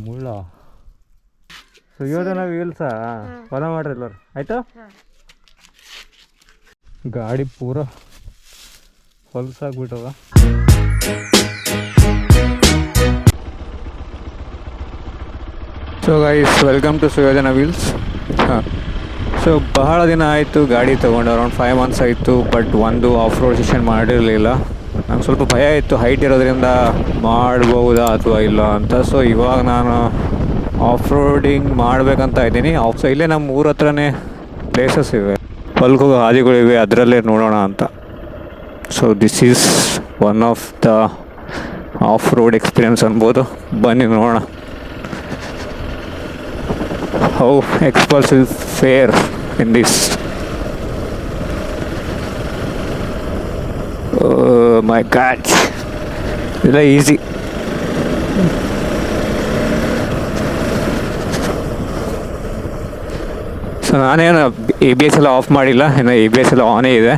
ಮುಳ್ಳ ಸುಯೋಧನ ವೀಲ್ಸ ಫಾಲೋ ಮಾಡ್ರಿ ಎಲ್ಲರು ಆಯ್ತಾ. ಗಾಡಿ ಪೂರ ಹೊಲ್ಸಾಗ್ಬಿಟ್ಟವ. So guys, welcome to Suyodhana wheels. ಹಾಂ, ಸೊ ಬಹಳ ದಿನ ಆಯಿತು ಗಾಡಿ ತೊಗೊಂಡು, ಅರೌಂಡ್ 5 months ಆಯಿತು. ಬಟ್ ಒಂದು ಆಫ್ ರೋಡ್ ಸೆಷನ್ ಮಾಡಿರಲಿಲ್ಲ. ನಂಗೆ ಸ್ವಲ್ಪ ಭಯ ಇತ್ತು ಹೈಟ್ ಇರೋದ್ರಿಂದ ಮಾಡ್ಬೋದಾ ಅಥವಾ ಇಲ್ಲ ಅಂತ. ಸೊ ಇವಾಗ ನಾನು ಆಫ್ ರೋಡಿಂಗ್ ಮಾಡಬೇಕಂತ ಇದ್ದೀನಿ. ಸೊ ಇಲ್ಲೇ ನಮ್ಮ ಊರ ಹತ್ರನೇ ಪ್ಲೇಸಸ್ ಇವೆ, ಹೊಲ್ಗೆ ಹೋಗೋ ಹಾದಿಗಳಿವೆ, ಅದರಲ್ಲೇ ನೋಡೋಣ ಅಂತ. So this is one of the off road experience ಅನ್ಬೋದು. ಬನ್ನಿ ನೋಡೋಣ. How explosive fair in this. My god, ಇಲ್ಲ ಈಸಿ. ಸೊ ನಾನೇನು ABS ಎಲ್ಲ ಆಫ್ ಮಾಡಿಲ್ಲ, ಇನ್ನು ABS ಎಲ್ಲ ಆನೇ ಇದೆ.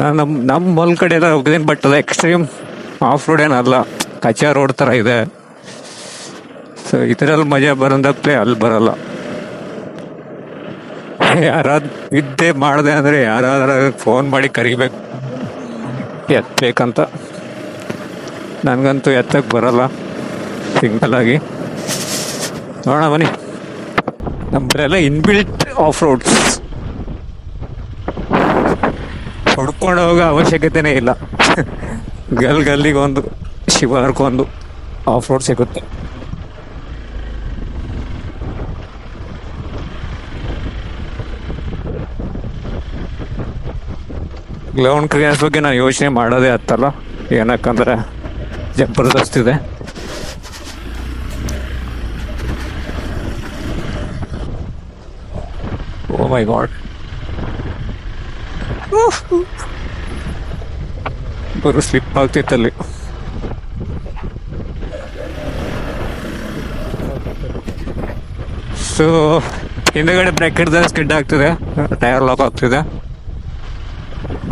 ನಾನು ನಮ್ಮ ಹೊಲ ಕಡೆ ಎಲ್ಲ ಹೋಗಿದ್ದೀನಿ, ಬಟ್ ಅದು ಎಕ್ಸ್ಟ್ರೀಮ್ ಆಫ್ ರೋಡ್ ಏನಲ್ಲ, ಕಚ್ಚಾ ರೋಡ್ ಥರ ಇದೆ. ಸೊ ಇದರಲ್ಲಿ ಮಜಾ ಬರೋದಪ್ಪೇ ಅಲ್ಲಿ ಬರೋಲ್ಲ. ಯಾರಾದ್ರು ಇದ್ದೇ ಮಾಡಿದೆ ಅಂದರೆ ಯಾರಾದ್ರೂ ಫೋನ್ ಮಾಡಿ ಕರಿಬೇಕು ಎತ್ತಬೇಕಂತ. ನನಗಂತೂ ಎತ್ತಕ್ಕೆ ಬರೋಲ್ಲ ಸಿಂಗಲಾಗಿ. ನೋಡೋಣ ಬನ್ನಿ. ನಮ್ಮದೆಲ್ಲ ಇನ್ಬಿಲ್ಟ್ ಆಫ್ ರೋಡ್ಸ್, ಹೊಡ್ಕೊಂಡು ಹೋಗೋ ಅವಶ್ಯಕತೆನೇ ಇಲ್ಲ. ಗಲ್ಲಿಗೊಂದು ಶಿವಾರ್ಗೊಂದು ಆಫ್ ರೋಡ್ ಸಿಗುತ್ತೆ. ಗ್ರೌಂಡ್ ಕ್ಲಿಯರೆನ್ಸ್ ಬಗ್ಗೆ ನಾನು ಯೋಚನೆ ಮಾಡೋದೇ ಹತ್ತಲ್ಲ, ಏನಕ್ಕಂದ್ರೆ ಜಬರ್ದಸ್ತ್ ಇದೆ. ಓ ಮೈ ಗಾಡ್, ಬರು ಸ್ಲಿಪ್ ಆಗ್ತಿತ್ತಲ್ಲಿ. ಸೊ ಹಿಂದಗಡೆ ಬ್ರೇಕ್ ಹಿಡಿದ್ರೆ ಸ್ಕಿಡ್ ಆಗ್ತಿದೆ, ಟೈರ್ ಲಾಕ್ ಆಗ್ತಿದೆ.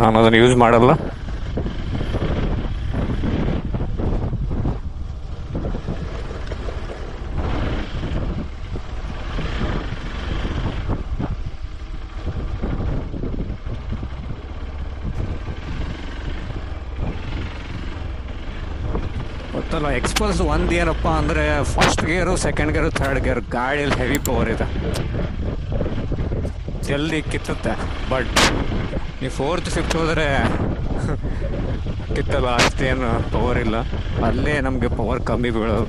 ನಾನು ಅದನ್ನು ಯೂಸ್ ಮಾಡಲ್ಲ. ಗೊತ್ತಲ್ಲ, ಎಕ್ಸ್ಪಲ್ಸ್ ಒಂದು ಏನಪ್ಪ ಅಂದರೆ ಫಸ್ಟ್ ಗೇರು, ಸೆಕೆಂಡ್ ಗೇರು, ಥರ್ಡ್ ಗೇರ್, ಗಾಡಿಯಲ್ಲಿ ಹೆವಿ ಪವರ್ ಇದೆ, ಜಲ್ದಿ ಕಿತ್ತುತ್ತೆ. ಬಟ್ ನೀವು 4th 5th ಹೋದರೆ ಕಿತ್ತಲ್ಲ, ಅಷ್ಟೇನು ಪವರ್ ಇಲ್ಲ. ಅಲ್ಲೇ ನಮಗೆ ಪವರ್ ಕಮ್ಮಿ ಬೀಳೋದು.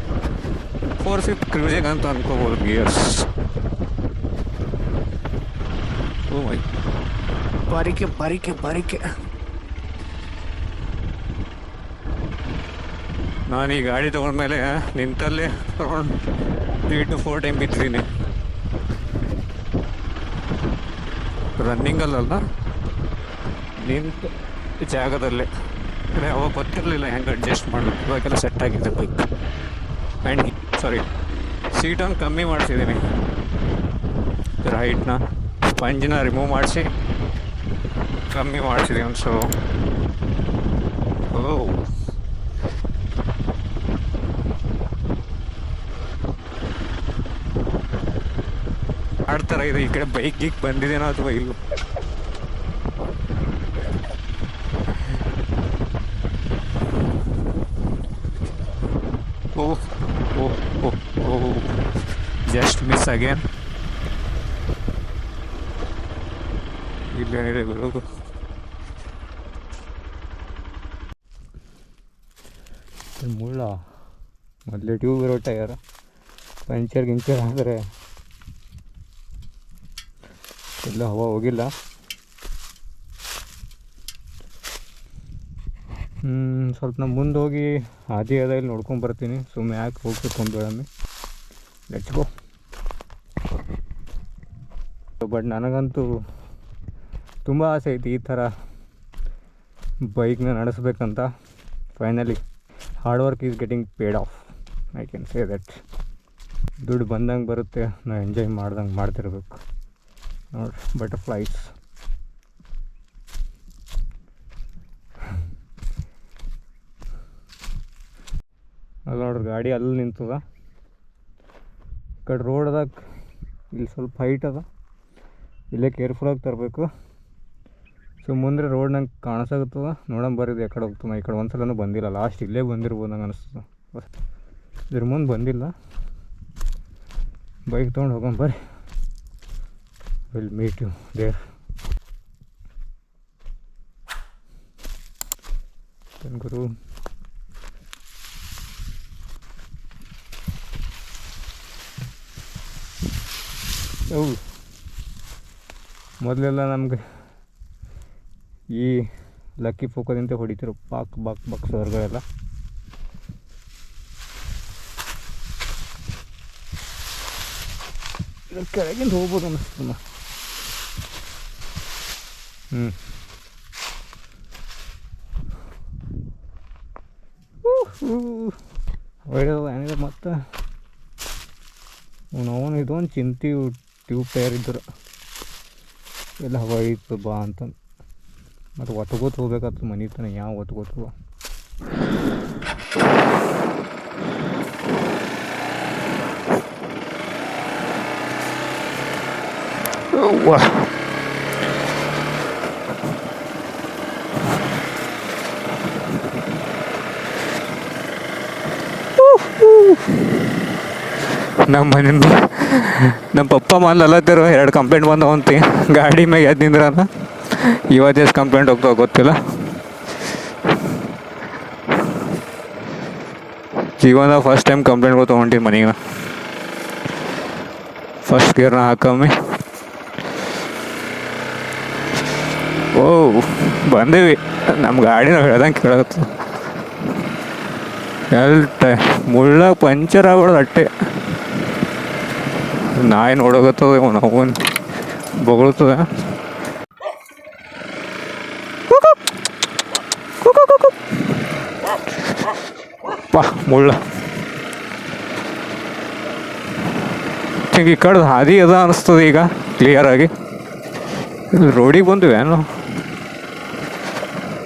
4th 5th ಕ್ರೂಸಿಂಗ್ ಅಂತ ಅನ್ಕೋಬೋದು ಗಿಯರ್ಸ್. ಓ ಮೈ, ಬಾರಿಕೆ ಬಾರಿಕೆ ಬಾರಿಕೆ. ನಾನು ಈ ಗಾಡಿ ತೊಗೊಂಡ್ಮೇಲೆ ನಿಂತಲ್ಲೇ ಅರೌಂಡ್ 3 to 4 ಟೈಮ್ ಬಿಟ್ಟಿದ್ದೀನಿ. ರನ್ನಿಂಗಲ್ಲ, ನಿಂತು ಜಾಗದಲ್ಲೇ. ಅವಾಗ ಗೊತ್ತಿರಲಿಲ್ಲ ಹೆಂಗೆ ಅಡ್ಜಸ್ಟ್ ಮಾಡಬೇಕು. ಇವಾಗೆಲ್ಲ ಸೆಟ್ ಆಗಿದೆ ಬೈಕ್. ಆ್ಯಂಡ್ ಸೀಟನ್ನು ಕಮ್ಮಿ ಮಾಡಿಸಿದ್ದೀನಿ, ಹೈಟ್ನ ಸ್ಪಂಜಿನ ರಿಮೂವ್ ಮಾಡಿಸಿ ಕಮ್ಮಿ ಮಾಡಿಸಿದ್ದೀನಿ. ಸೊ ಆಡ್ತಾರ ಇದೆ. ಈ ಕಡೆ ಬೈಕ್ ಗೀಕ್ ಬಂದಿದೇನೋ ಅಥವಾ ಇಲ್ಲ. ಓಹ್ ಓಹ್ ಓಹ್ ಓಹ್, ಜಸ್ಟ್ ಮಿಸ್ ಅಗೇನ್. ಇಲ್ಲೇನಿದೆ ಬರೋದು. ಮುಳ್ಳ ಮೊದಲೇ ಟ್ಯೂಬ್ ಇರೋ ಟಯರ್, ಪಂಚರ್ ಗಿಂಚರ್ ಆದರೆ ಎಲ್ಲ ಹವಾ ಹೋಗಿಲ್ಲ. ಸ್ವಲ್ಪ ನಾನು ಮುಂದೆ ಹೋಗಿ ಹಾದಿ ಅದ ಇಲ್ಲಿ ನೋಡ್ಕೊಂಬರ್ತೀನಿ. ಸುಮ್ಮನೆ ಯಾಕೆ ಹೋಗ್ಬೇಕು ಅಂದ್ಬೇಡಮ್ಮೆ, ಲೆಟ್ಸ್ ಗೋ. ಬಟ್ ನನಗಂತೂ ತುಂಬ ಆಸೆ ಐತಿ ಈ ಥರ ಬೈಕ್ನ ನಡೆಸ್ಬೇಕಂತ. Finally hard work is getting paid off. I can say that. ದುಡ್ಡು ಬಂದಂಗೆ ಬರುತ್ತೆ, ನಾವು ಎಂಜಾಯ್ ಮಾಡ್ದಂಗೆ ಮಾಡ್ತಿರ್ಬೇಕು. ನೋಡಿ ಬಟರ್ಫ್ಲೈಸ್. ಅಲ್ಲಿ ನೋಡ್ರಿ ಗಾಡಿ ಅಲ್ಲಿ ನಿಂತದ. ಈ ಕಡೆ ರೋಡ್ದಾಗ ಇಲ್ಲಿ ಸ್ವಲ್ಪ ಹೈಟ್ ಅದ, ಇಲ್ಲೇ ಕೇರ್ಫುಲ್ಲಾಗಿ ತರಬೇಕು. ಸೊ ಮುಂದೆ ರೋಡ್ ನಂಗೆ ಕಾಣಿಸಾಗುತ್ತದ. ನೋಡೋಣ ಬರೋದು ಯಾಕಡೆ ಹೋಗ್ತದೆ. ಈ ಕಡೆ ಒಂದು ಸಲನೂ ಬಂದಿಲ್ಲ, ಲಾಸ್ಟ್ ಇಲ್ಲೇ ಬಂದಿರ್ಬೋದು ನಂಗೆ ಅನಿಸ್ತದೆ. ಇದ್ರ ಮುಂದೆ ಬಂದಿಲ್ಲ. ಬೈಕ್ ತೊಗೊಂಡು ಹೋಗೋಣ ಬರ್ರಿ. Will meet you there. ಗುರು ಹೌದು, ಮೊದಲೆಲ್ಲ ನಮ್ಗೆ ಈ ಲಕ್ಕಿ ಫೋಕದಿಂದ ಹೊಡಿತಿರು ಪಾಕ್ ಬಾಕ್ ಬಾಕ್ ಸರ್ಗಳೆಲ್ಲ. ಕೆಳಗಿಂದ ಹೋಗ್ಬೋದು ಅನ್ನಿಸ್ತದ. ಒಳ್ಳೆಯದು ಏನಿದೆ. ಮತ್ತು ಅವನು ಇದೊಂದು ಚಿಂತೆ ಟ್ಯೂಬ್ ಟೈರ್ ಇದ್ರು ಎಲ್ಲ ಹೊಯ್ತು ಬಾ ಅಂತ. ಮತ್ತು ಒತ್ಕೋತ ಹೋಗ್ಬೇಕಾಗ್ತದೆ ಮನೆ ತನಕ. ಯಾವ ಒತ್ಕೋತವ ನಮ್ಮ ಮನೆಯಿಂದ ನಮ್ಮ ಪಪ್ಪ ಅಲ್ಲತ್ತಿರು 2 ಕಂಪ್ಲೇಂಟ್ ಬಂದವಂತಿ ಗಾಡಿ ಮ್ಯಾಗ ಎದ್ದು ನಿಂದ್ರಾನ. ಇವತ್ತು ಎಷ್ಟು ಕಂಪ್ಲೇಂಟ್ ಹೋಗ್ತಾವ ಗೊತ್ತಿಲ್ಲ. ಜೀವನದಾಗ ಫಸ್ಟ್ ಟೈಮ್ ಕಂಪ್ಲೇಂಟ್ಗಳು ತೊಗೊಂಡಿನಿ ಮನೆಗೆ. ಫಸ್ಟ್ ಗೇರ್ನ ಹಾಕಮ್ಮಿ. ಓ ಬಂದೀವಿ. ನಮ್ಮ ಗಾಡಿ ನಾವು ಹೇಳ್ದಂಗೆ ಕೇಳತ್ತ. ಮುಳ್ಳ ಪಂಚರ್ ಆಗ್ಬಿಡೋದು ಅಟ್ಟೆ. ನಾಯಿ ನೋಡೋಗತ್ತದ, ನಾವು ಬೊಗಳ್ತದ. ಪಾ ಮುಳ್ಳ ಈ ಕಡೆ ಹಾದಿ ಅದ ಅನಿಸ್ತದೆ ಈಗ ಕ್ಲಿಯರ್ ಆಗಿ. ರೋಡಿಗೆ ಬಂದ್ವಿ ಏನು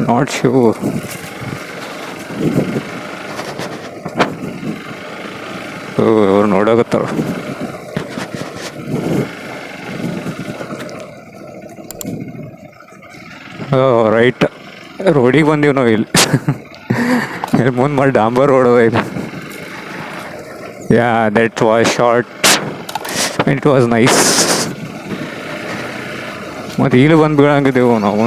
ನಾಟ್ ಶ್ಯೂರ್. ಅವ್ರು ನೋಡೋಗತ್ತಾರ. ರೈಟ್ ರೋಡಿಗೆ ಬಂದೀವಿ ನಾವು. ಇಲ್ಲಿ ಮುಂದೆ ಮಾಡಿ ಡಾಂಬರ್ ರೋಡ್ ಅದ ಇಲ್ಲಿ. Yeah that was short, it was nice. ಮತ್ತು ಇಲ್ಲಿ ಬಂದು ಬೀಳಂಗಿದ್ದೇವು ನಾವು.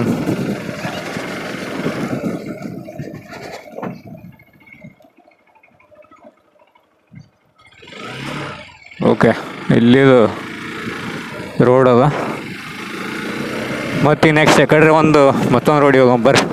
ಓಕೆ, ಇಲ್ಲಿದು ರೋಡ್ ಅದ. ಮತ್ತು ನೆಕ್ಸ್ಟ್ ಯಾಕಡ್ರೆ ಮತ್ತೊಂದು ರೋಡಿಗೆ ಹೋಗೋಣ ಬರ್ರಿ.